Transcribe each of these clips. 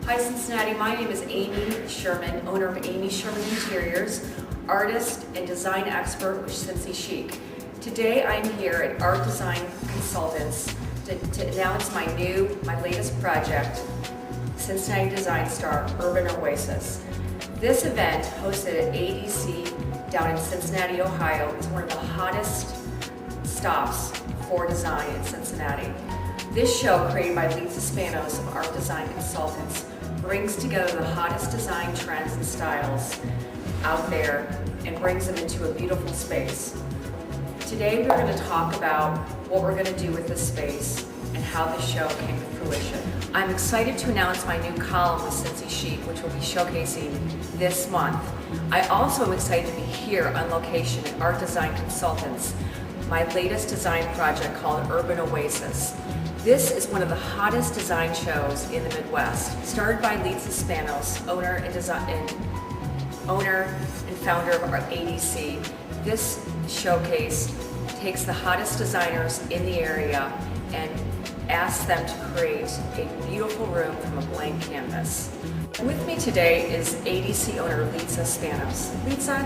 Hi Cincinnati, my name is Amy Schuermann, owner of Amy Schuermann Interiors, artist and design expert with Cincy Chic. Today I'm here at Art Design Consultants to announce my latest project, Cincinnati Design Star Urban Oasis. This event, hosted at ADC down in Cincinnati, Ohio, is one of the hottest stops for design in Cincinnati. This show, created by Litsa Spanos of Art Design Consultants, brings together the hottest design trends and styles out there and brings them into a beautiful space. Today we're going to talk about what we're going to do with this space and how the show came to fruition. I'm excited to announce my new column with Cincy Chic, which will be showcasing this month. I also am excited to be here on location at Art Design Consultants, my latest design project called Urban Oasis. This is one of the hottest design shows in the Midwest. Started by Litsa Spanos, owner and founder of ADC. This showcase takes the hottest designers in the area and asks them to create a beautiful room from a blank canvas. With me today is ADC owner Litsa Spanos. Litsa,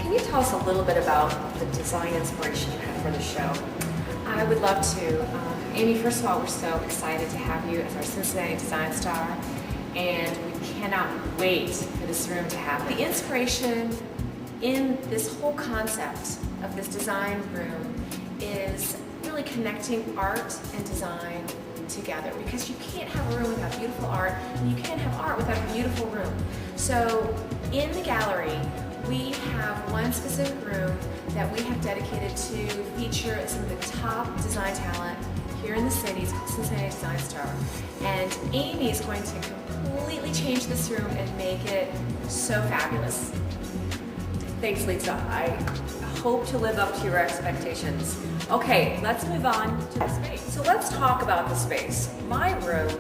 can you tell us a little bit about the design inspiration you had for the show? I would love to. Amy, first of all, we're so excited to have you as our Cincinnati Design Star, and we cannot wait for this room to happen. The inspiration in this whole concept of this design room is really connecting art and design together, because you can't have a room without beautiful art, and you can't have art without a beautiful room. So in the gallery, we have one specific room that we have dedicated to feature some of the top design talent here in the city. It's called Cincinnati Design Star. And Amy is going to completely change this room and make it so fabulous. Thanks, Litsa. I hope to live up to your expectations. Okay, let's move on to the space. So let's talk about the space. My room,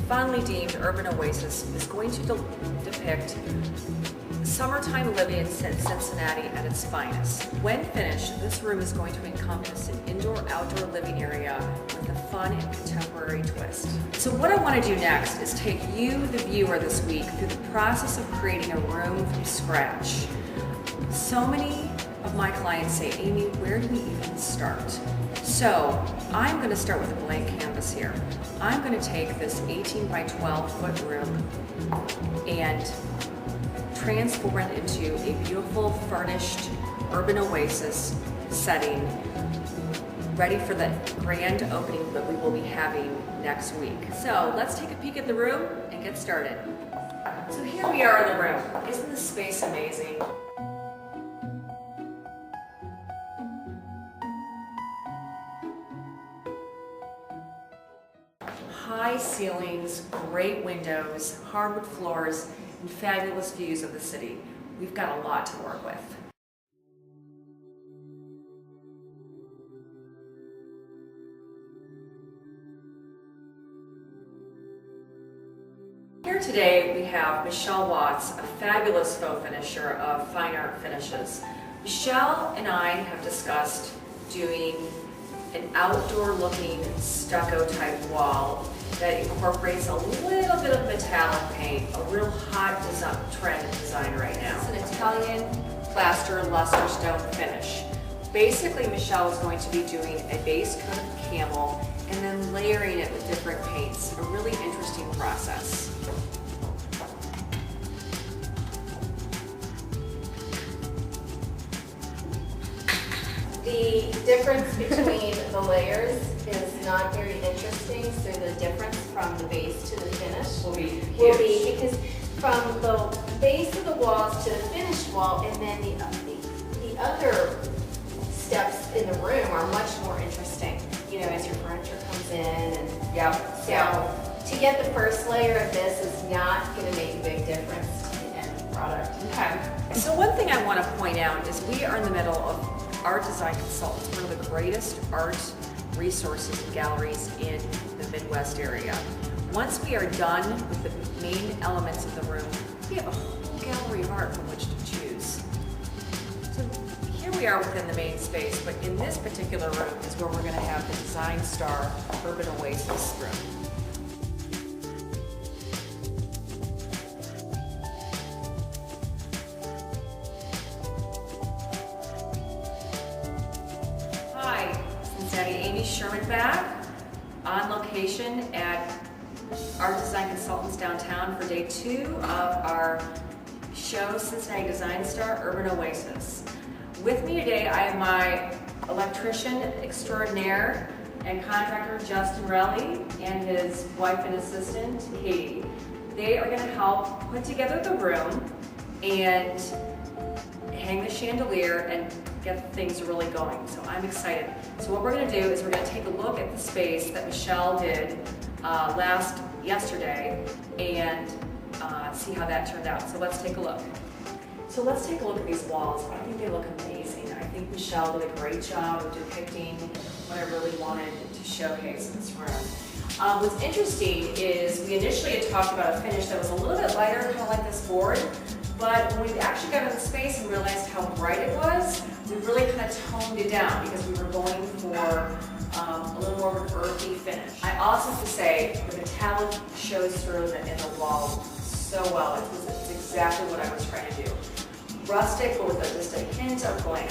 fondly deemed Urban Oasis, is going to depict summertime living in Cincinnati at its finest. When finished, this room is going to encompass an indoor-outdoor living area with a fun and contemporary twist. So what I want to do next is take you, the viewer, this week through the process of creating a room from scratch. So many of my clients say, Amy, where do we even start? So I'm going to start with a blank canvas here. I'm going to take this 18 by 12 foot room and transform it into a beautiful furnished urban oasis setting, ready for the grand opening that we will be having next week. So let's take a peek at the room and get started. So here we are in the room. Isn't this space amazing? High ceilings, great windows, hardwood floors, and fabulous views of the city. We've got a lot to work with. Here today we have Michelle Watts, a fabulous faux finisher of fine art finishes. Michelle and I have discussed doing an outdoor looking stucco type wall that incorporates a little bit of metallic paint, a real hot trend in design right now. It's an Italian plaster luster stone finish. Basically, Michelle is going to be doing a base coat of camel and then layering it with different paints. A really interesting process. The difference between the layers is not very interesting, so the difference from the base to the finish Will be because from the base of the walls to the finished wall, and then the other steps in the room are much more interesting, you know, as your furniture comes in. And so to get the first layer of this is not going to make a big difference to the end product. Okay. So one thing I want to point out is we are in the middle of Art Design Consultants, one of the greatest art resources and galleries in the Midwest area. Once we are done with the main elements of the room, we have a whole gallery of art from which to choose. So here we are within the main space, but in this particular room is where we're going to have the Design Star Urban Oasis room. Amy Schuermann back on location at Art Design Consultants downtown for day 2 of our show, Cincinnati Design Star Urban Oasis. With me today, I have my electrician extraordinaire and contractor, Justin Relly, and his wife and assistant, Katie. They are going to help put together the room and hang the chandelier and get things really going. So I'm excited. So what we're going to do is we're going to take a look at the space that Michelle did yesterday and see how that turned out. So let's take a look. So let's take a look at these walls. I think they look amazing. I think Michelle did a great job of depicting what I really wanted to showcase in this room. What's interesting is we initially had talked about a finish that was a little bit lighter, kind of like this board, but when we actually got in the space and realized how bright it was, we really kind of toned it down because we were going for a little more of an earthy finish. I also have to say the metallic shows through in the wall so well. It's exactly what I was trying to do. Rustic, but with just a hint of glam.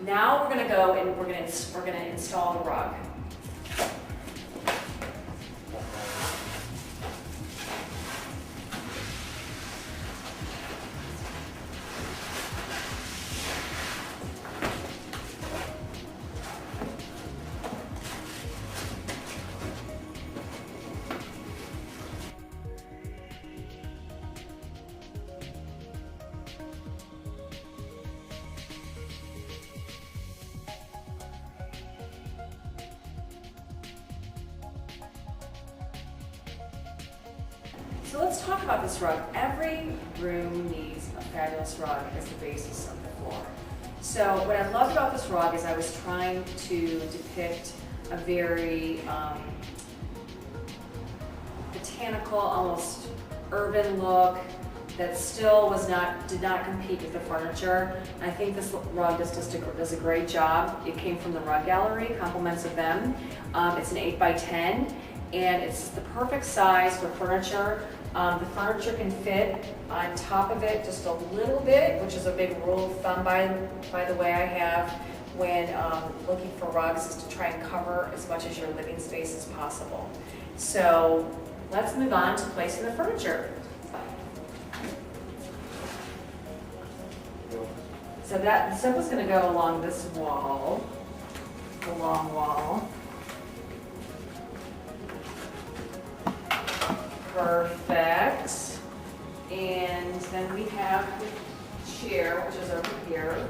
Now we're going to go and we're going to install the rug. So let's talk about this rug. Every room needs a fabulous rug as the basis of the floor. So what I loved about this rug is I was trying to depict a very botanical, almost urban look that still did not compete with the furniture. I think this rug does a great job. It came from the Rug Gallery, compliments of them. It's an 8x10. And it's the perfect size for furniture. The furniture can fit on top of it just a little bit, which is a big rule of thumb by the way I have when looking for rugs, is to try and cover as much of your living space as possible. So let's move on to placing the furniture. So the sofa's going to go along this wall, the long wall. Perfect. And then we have the chair, which is over here.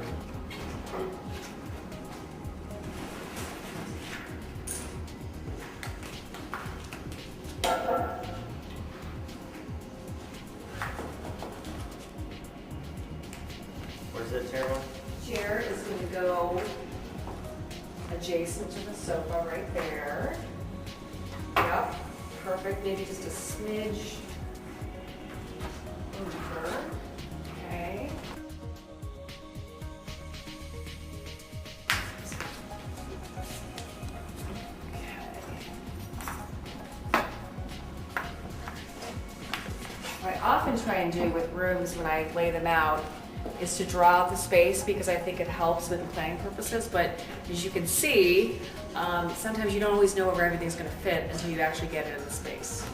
Where's the chair one? Chair is going to go adjacent to the sofa right there. Yep. Perfect, maybe just a smidge over. Okay. What I often try and do with rooms when I lay them out is to draw out the space because I think it helps with planning purposes, but as you can see, sometimes you don't always know where everything's going to fit until you actually get it in the space.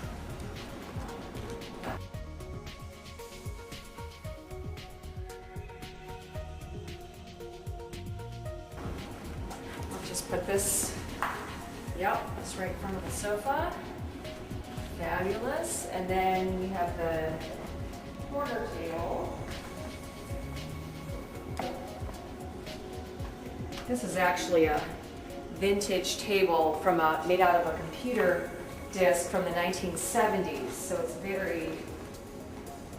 I'll just put this, it's right in front of the sofa. Fabulous. And then we have the corner table. This is actually a vintage table made out of a computer disc from the 1970s, so it's very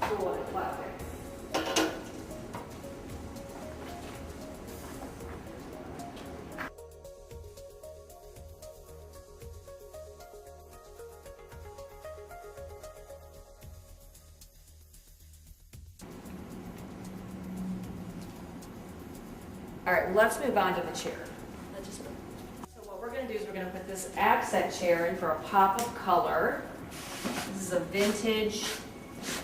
cool and eclectic. All right, let's move on to the chair. So what we're going to do is we're going to put this accent chair in for a pop of color. This is a vintage, it's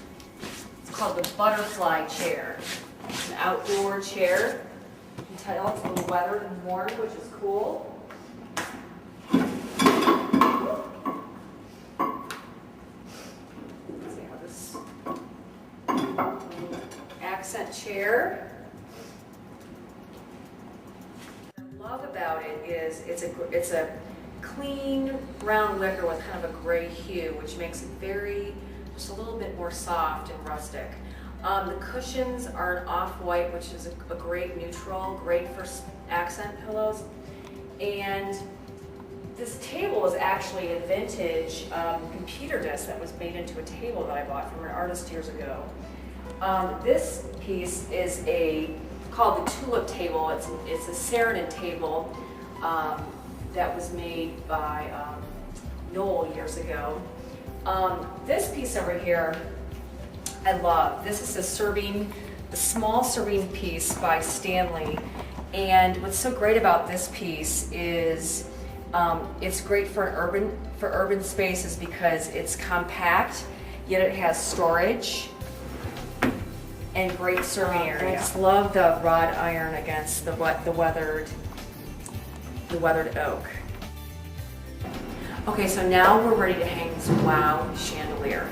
called the butterfly chair. It's an outdoor chair. You can tell it's a little weathered and worn, which is cool. Let's see how this accent chair. What I love about it is it's a clean brown wicker with kind of a gray hue, which makes it just a little bit more soft and rustic. The cushions are an off-white, which is a great neutral, great for accent pillows. And this table is actually a vintage computer desk that was made into a table that I bought from an artist years ago. This piece is called the tulip table. It's a Serenade table that was made by Knoll years ago. This piece over here, I love. This is the small serving piece by Stanley. And what's so great about this piece is it's great for urban spaces because it's compact, yet it has storage and great serving area. I just love the wrought iron against the weathered oak. Okay, so now we're ready to hang this wow chandelier.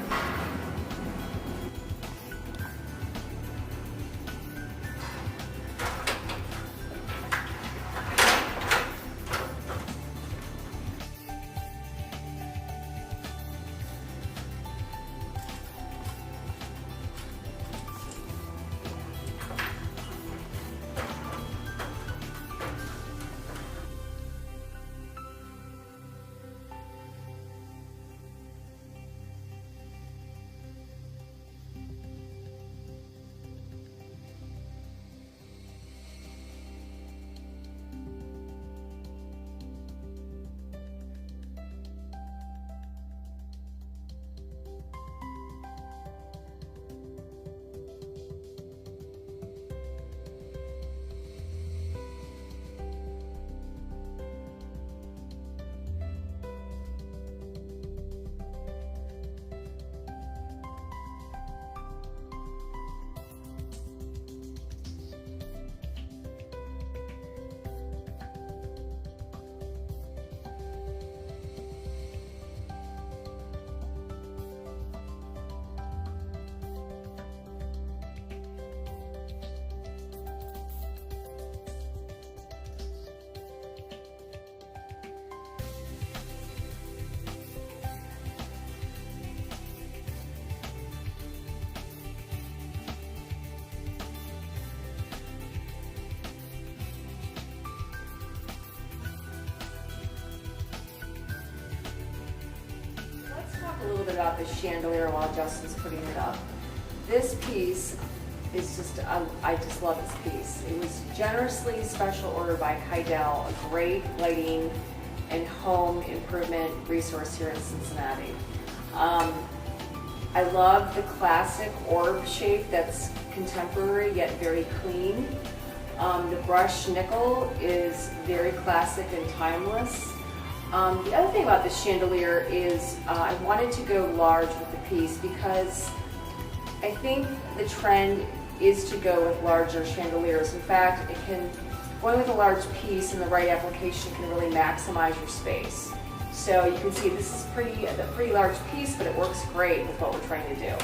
A little bit about this chandelier while Justin's putting it up. This piece is just, I just love this piece. It was generously special ordered by Kydell, a great lighting and home improvement resource here in Cincinnati. I love the classic orb shape that's contemporary yet very clean. The brushed nickel is very classic and timeless. The other thing about this chandelier is I wanted to go large with the piece because I think the trend is to go with larger chandeliers. In fact, going with a large piece in the right application can really maximize your space. So you can see this is a pretty large piece, but it works great with what we're trying to do.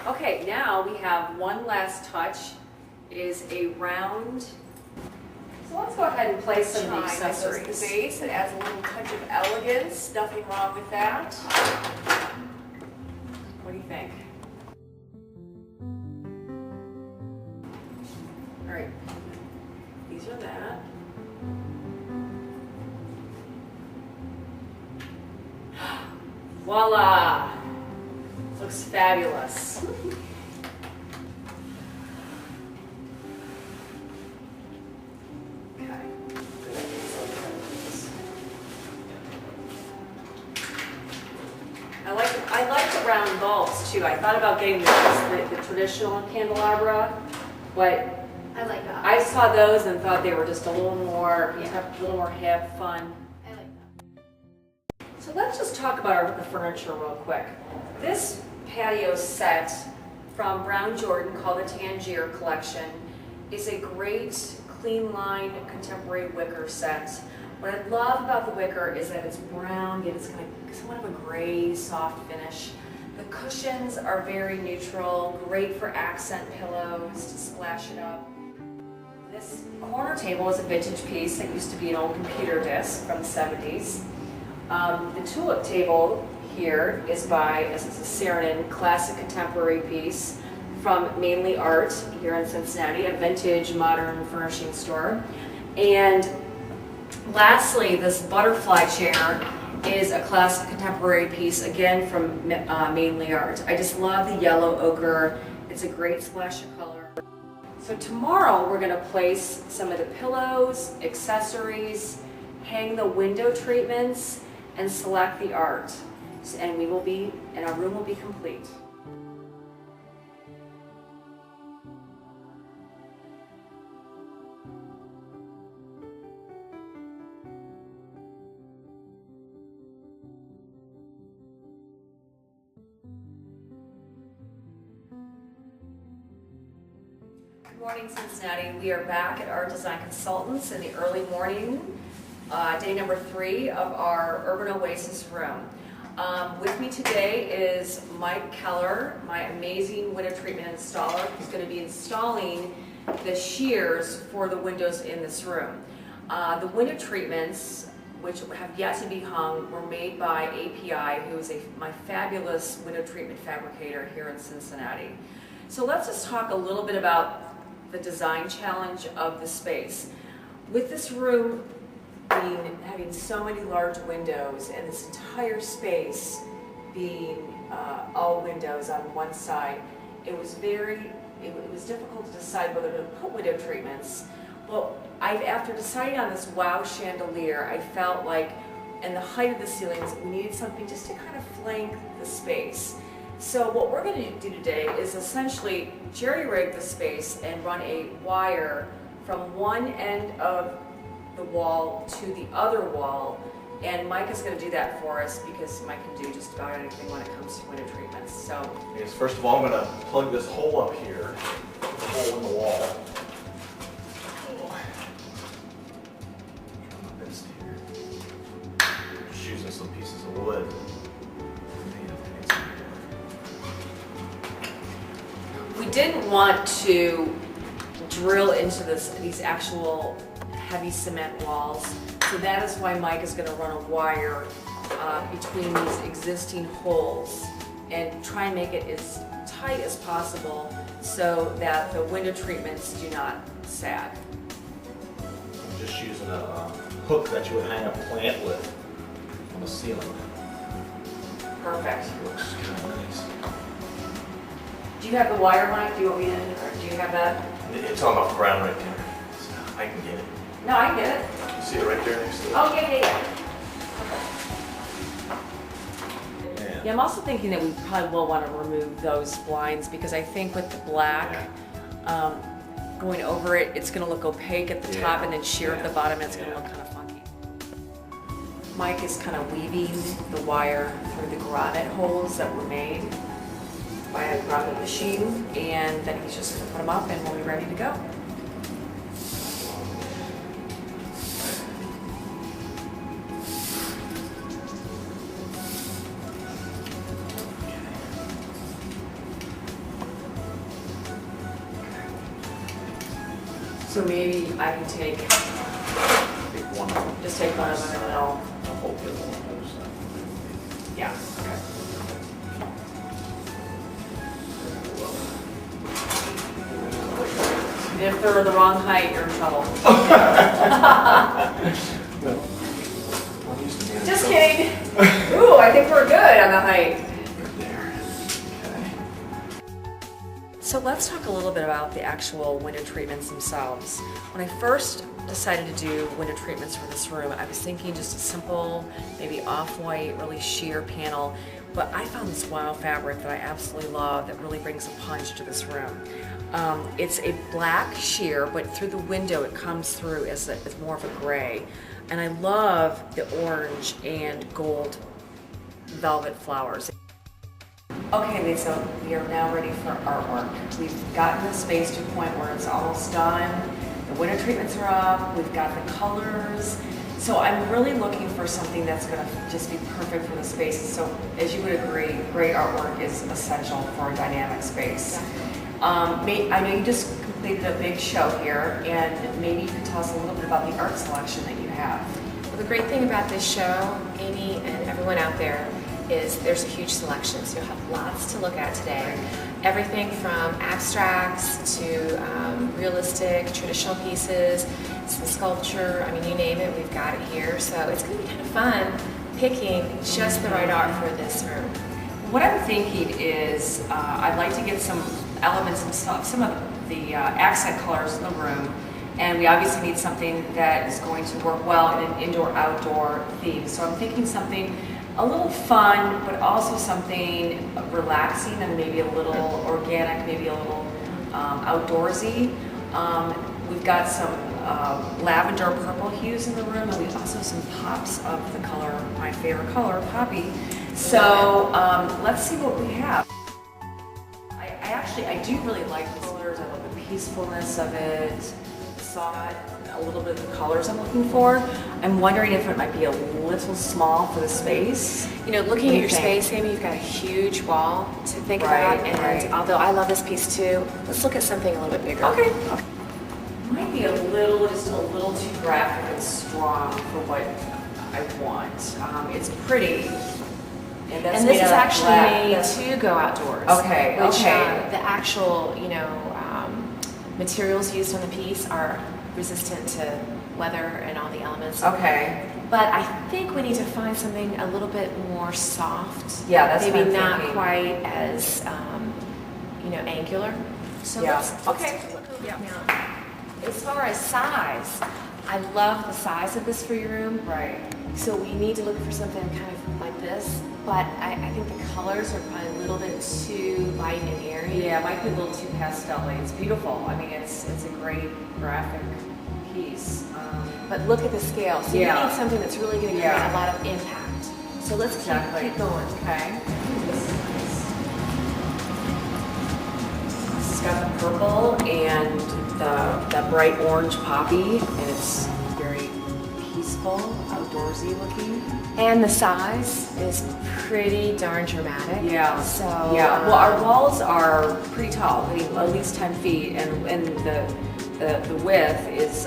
Okay, now we have one last touch. It is a round. So let's go ahead and place some of the accessories. The base, it adds a little touch of elegance. Nothing wrong with that. What do you think? All right, these are that. Voila! So looks fabulous. Okay. I like the round bulbs too. I thought about getting the traditional candelabra, but I like that. I saw those and thought they were just a little more, a little more hip, fun. I like that. So let's just talk about the furniture real quick. This patio set from Brown Jordan called the Tangier Collection is a great clean line contemporary wicker set. What I love about the wicker is that it's brown, yet it's kind of somewhat of a gray, soft finish. The cushions are very neutral, great for accent pillows to splash it up. This corner table is a vintage piece that used to be an old computer desk from the 70s. The tulip table here is by a Schuermann classic contemporary piece from Mainly Art here in Cincinnati, a vintage modern furnishing store. And lastly, this butterfly chair is a classic contemporary piece, again from Mainly Art. I just love the yellow ochre. It's a great splash of color. So tomorrow we're gonna place some of the pillows, accessories, hang the window treatments, and select the art. And our room will be complete. Good morning, Cincinnati. We are back at Art Design Consultants in the early morning, day number 3 of our Urban Oasis room. With me today is Mike Keller, my amazing window treatment installer, who's going to be installing the shears for the windows in this room. The window treatments, which have yet to be hung, were made by API, who is my fabulous window treatment fabricator here in Cincinnati. So let's just talk a little bit about the design challenge of the space. With this room having so many large windows and this entire space being all windows on one side, it was difficult to decide whether to put window treatments. Well, after deciding on this wow chandelier, I felt like in the height of the ceilings, we needed something just to kind of flank the space. So what we're going to do today is essentially jerry-rig the space and run a wire from one end of the wall to the other wall, and Mike is going to do that for us because Mike can do just about anything when it comes to window treatments. So, yes, first of all, I'm going to plug this hole up here, the hole in the wall. Just using some pieces of wood. we didn't want to drill into these actual heavy cement walls, so that is why Mike is going to run a wire between these existing holes and try and make it as tight as possible so that the window treatments do not sag. I'm just using a hook that you would hang a plant with on the ceiling. Perfect. It looks kind of nice. Do you have the wire, Mike? Do you want me to, or do you have that? It's on the ground right there. So I can get it. No, I can get it. You see it right there next to it? Oh, yeah. Yeah. Yeah, I'm also thinking that we probably will want to remove those blinds because I think with the black going over it, it's going to look opaque at the top and then sheer at the bottom, and it's going to look kind of funky. Mike is kind of weaving the wire through the grommet holes that were made by a grommet machine, and then he's just going to put them up and we'll be ready to go. So maybe I can take, Take one of them. just take one of them and then I'll, Hold the other one on the other side. yeah, okay. If they're the wrong height, you're in trouble. I'm used to being in Just trouble. kidding. Ooh, I think we're good on the height. Right there. So let's talk a little bit about the actual window treatments themselves. When I first decided to do window treatments for this room, I was thinking just a simple, maybe off-white, really sheer panel, but I found this wow fabric that I absolutely love that really brings a punch to this room. It's a black sheer, but through the window it comes through as more of a gray. And I love the orange and gold velvet flowers. Okay, Lisa, we are now ready for artwork. We've gotten the space to a point where it's almost done. The window treatments are up, we've got the colors. So I'm really looking for something that's gonna just be perfect for the space. So as you would agree, great artwork is essential for a dynamic space. I know you just completed a big show here, and maybe you could tell us a little bit about the art selection that you have. Well, the great thing about this show, Amy and everyone out there, is there's a huge selection, so you'll have lots to look at today. Everything from abstracts to realistic, traditional pieces, some sculpture, I mean, you name it, we've got it here. So it's going to be kind of fun picking just the right art for this room. What I'm thinking is I'd like to get some elements of some of the accent colors in the room, and we obviously need something that is going to work well in an indoor-outdoor theme. So I'm thinking something a little fun, but also something relaxing and maybe a little organic, maybe a little outdoorsy. We've got some lavender purple hues in the room, and we also have some pops of the color, my favorite color, poppy. So let's see what we have. I do really like the colors. I love the peacefulness of it. Saw a little bit of the colors I'm looking for. I'm wondering if it might be a little small for the space. You know, looking at your space, Amy, you've got a huge wall to think about, and although I love this piece too, let's look at something a little bit bigger. Okay. Might be just a little too graphic and strong for what I want. It's pretty. And this is actually made to go outdoors. Okay, which, okay. The actual, materials used on the piece are resistant to weather and all the elements. Okay. But I think we need to find something a little bit more soft. Yeah, that's maybe what I'm not thinking. quite as, angular. So Yeah. let's take a look over it now. As far as size, I love the size of this for your room. Right. So we need to look for something kind of like this, but I think the colors are probably a little bit too light and airy. Yeah, it might be a little too pastel-y. It's beautiful. I mean, it's a great graphic piece. But look at the scale. So you need something that's really going to create a lot of impact. So let's keep going. Okay. This has got the purple and the bright orange poppy, and it's very peaceful, outdoorsy looking. And the size is pretty darn dramatic. Yeah. So well, our walls are pretty tall, I mean, at least 10 feet, and the width is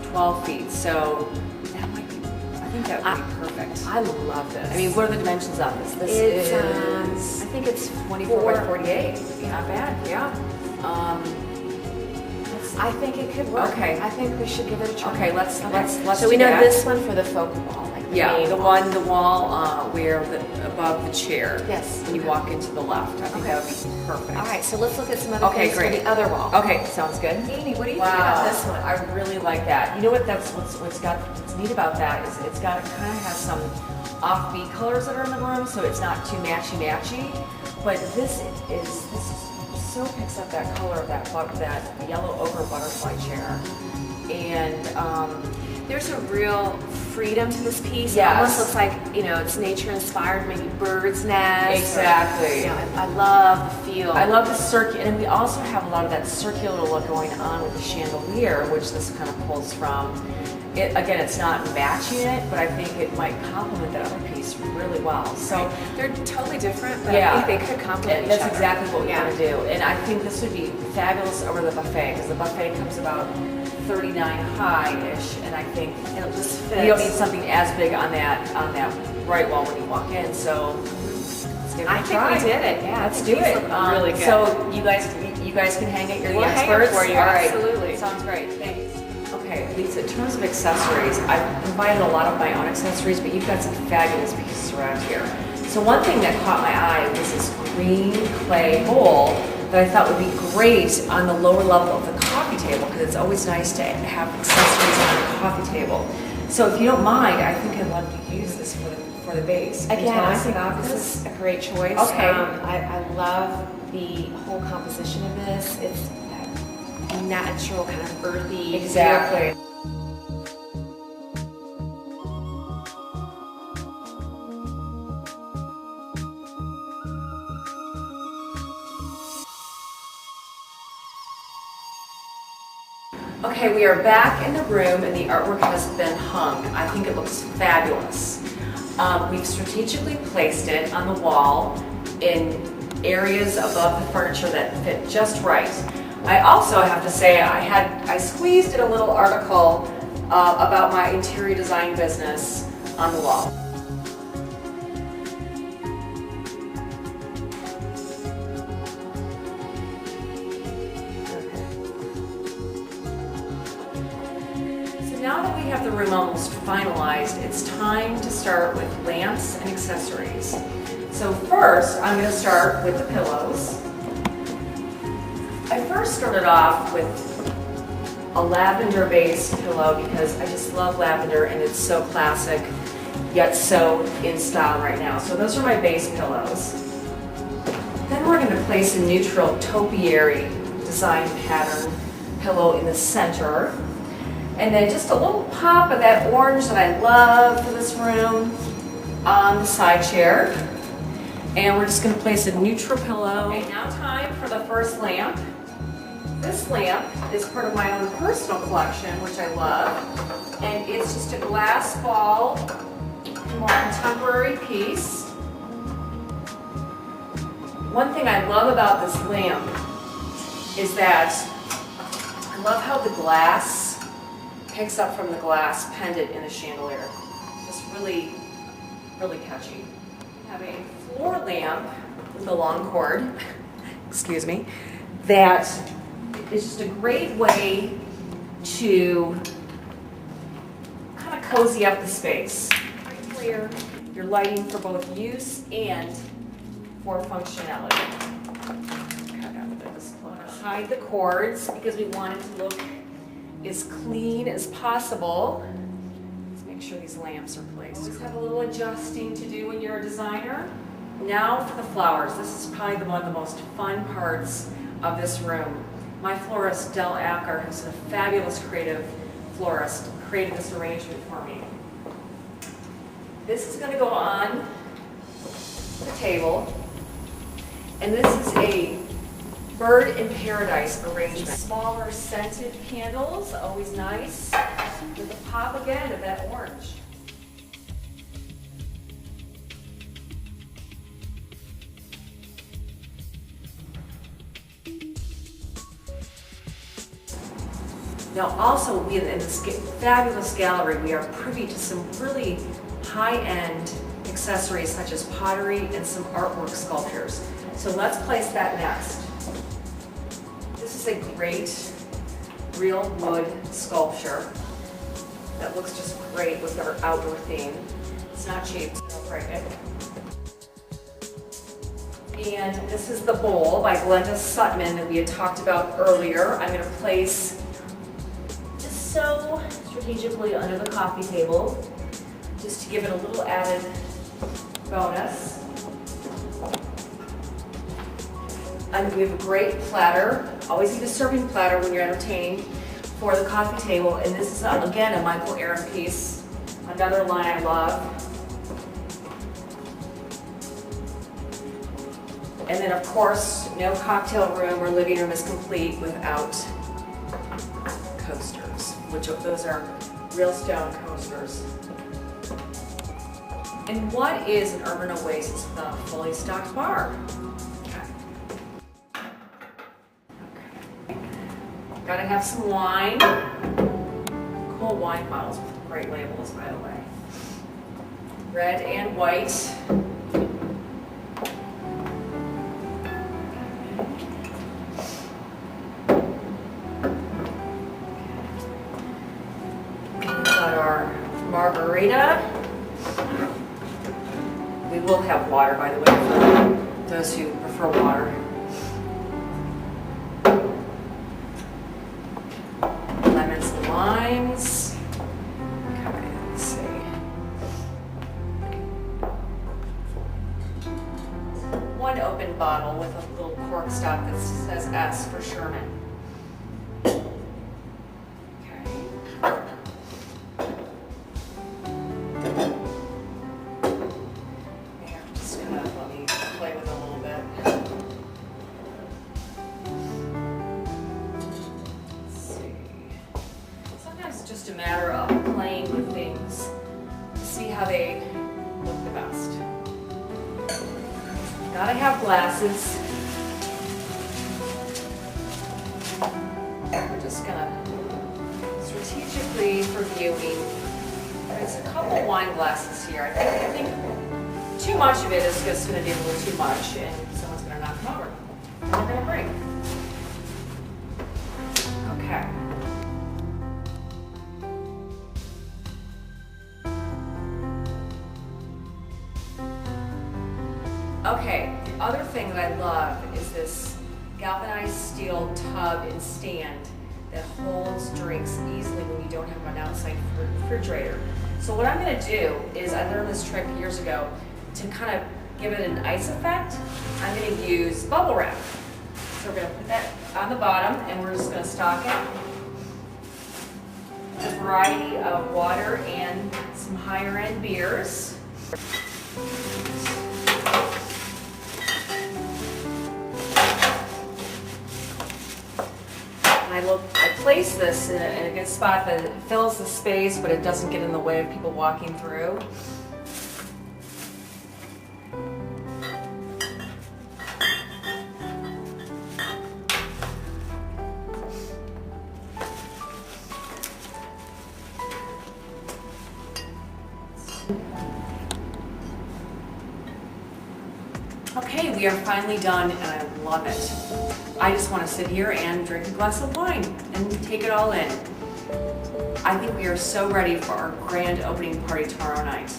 12 feet. So that might be. I think that would be perfect. I love this. I mean, what are the dimensions on this? This is I think it's 24 by 48. Not bad. Yeah. I think it could work. Okay. I think we should give it a try. Okay, let's So do we know that. this one for the focal wall. Like the main The wall where above the chair. Yes. When you walk into the left. I think that would be perfect. All right, so let's look at some other things great. for the other wall. Okay, sounds good. Amy, what do you think about this one? I really like that. You know what? What's neat about that is it kind of has some offbeat colors that are in the room, so it's not too matchy. But this so picks up that color of that yellow ochre butterfly chair, and there's a real freedom to this piece. Yes. It almost looks like, it's nature inspired, maybe bird's nest. Exactly. I love the feel. I love the circular, and we also have a lot of that circular look going on with the chandelier, which this kind of pulls from. Again, it's not matching it, but I think it might complement that other piece really well. So they're totally different, but I think they could complement each other. That's exactly what we want to do. And I think this would be fabulous over the buffet, because the buffet comes about 39 high-ish, and I think it'll just fit. You don't need something as big on that right wall when you walk in. So let's give it a try. I think we did it. Yeah, let's do it. Really good. So you guys can hang it. You're the experts. Hang it for you. All right. Absolutely. Sounds great. Thanks. Okay, Lisa, in terms of accessories, I've provided a lot of my own accessories, but you've got some fabulous pieces around here. So one thing that caught my eye was this green clay bowl that I thought would be great on the lower level of the coffee table, because it's always nice to have accessories on the coffee table. So if you don't mind, I think I'd love to use this for the base. Can you Again, tell I us think about this is a great choice. Okay. I love the whole composition of this. It's that natural, kind of earthy. Exactly. Okay, we are back in the room and the artwork has been hung. I think it looks fabulous. We've strategically placed it on the wall in areas above the furniture that fit just right. I also have to say I squeezed in a little article about my interior design business on the wall. Now that we have the room almost finalized, it's time to start with lamps and accessories. So first, I'm going to start with the pillows. I first started off with a lavender based pillow because I just love lavender and it's so classic, yet so in style right now. So those are my base pillows. Then we're going to place a neutral topiary design pattern pillow in the center. And then just a little pop of that orange that I love for this room on the side chair. And we're just going to place a neutral pillow. Okay, now time for the first lamp. This lamp is part of my own personal collection, which I love. And it's just a glass ball, more contemporary piece. One thing I love about this lamp is that I love how the glass picks up from the glass pendant in the chandelier. Just really, really catchy. I have a floor lamp with a long cord, excuse me, that is just a great way to kind of cozy up the space. Very clear, your lighting for both use and for functionality. Hide the cords because we want it to look as clean as possible. Let's make sure these lamps are placed. Always have a little adjusting to do when you're a designer. Now for the flowers. This is probably one of the most fun parts of this room. My florist, Del Acker, who's a fabulous creative florist, created this arrangement for me. This is going to go on the table, and this is a Bird in Paradise arrangement. Smaller scented candles, always nice, with a pop again of that orange. Now also, in this fabulous gallery, we are privy to some really high-end accessories such as pottery and some artwork sculptures. So let's place that next. This is a great real wood sculpture that looks just great with our outdoor theme. It's not cheap, so don't break it. And this is the bowl by Glenda Sutman that we had talked about earlier. I'm going to place just so strategically under the coffee table, just to give it a little added bonus. And we have a great platter. Always need a serving platter when you're entertaining for the coffee table. And this is, again, a Michael Aaron piece. Another line I love. And then, of course, no cocktail room or living room is complete without coasters, which those are real stone coasters. And what is an urban oasis without a fully stocked bar? Gotta have some wine. Cool wine bottles with great labels, by the way. Red and white. Got our margarita. We will have water, by the way, for those who prefer water. Designs. Okay, let's see. One open bottle with a little cork stop that says S for Schuermann. Okay. Here, just gonna let me play with it a little bit. Let's see. Sometimes it's just a matter of playing with things to see how they look the best. Gotta have glasses. We're just gonna strategically for viewing. There's a couple wine glasses here. I think too much of it is just gonna be a little too much and someone's gonna knock them over. And we're gonna break. Okay. Okay, the other thing that I love is this galvanized steel tub and stand that holds drinks easily when you don't have an outside refrigerator. So what I'm going to do is, I learned this trick years ago, to kind of give it an ice effect, I'm going to use bubble wrap. So we're going to put that on the bottom and we're just going to stock it. A variety of water and some higher end beers. I place this in a good spot that it fills the space, but it doesn't get in the way of people walking through. Okay, we are finally done and I love it. I just want to sit here and drink a glass of wine and take it all in. I think we are so ready for our grand opening party tomorrow night.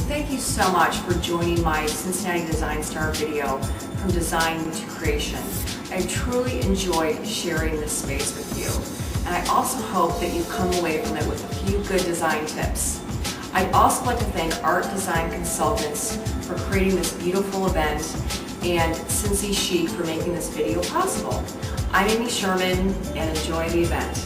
Thank you so much for joining my Cincinnati Design Star video from design to creation. I truly enjoyed sharing this space with you, and I also hope that you come away from it with a few good design tips. I'd also like to thank Art Design Consultants for creating this beautiful event and Cincy Chic for making this video possible. I'm Amy Schuermann and enjoy the event.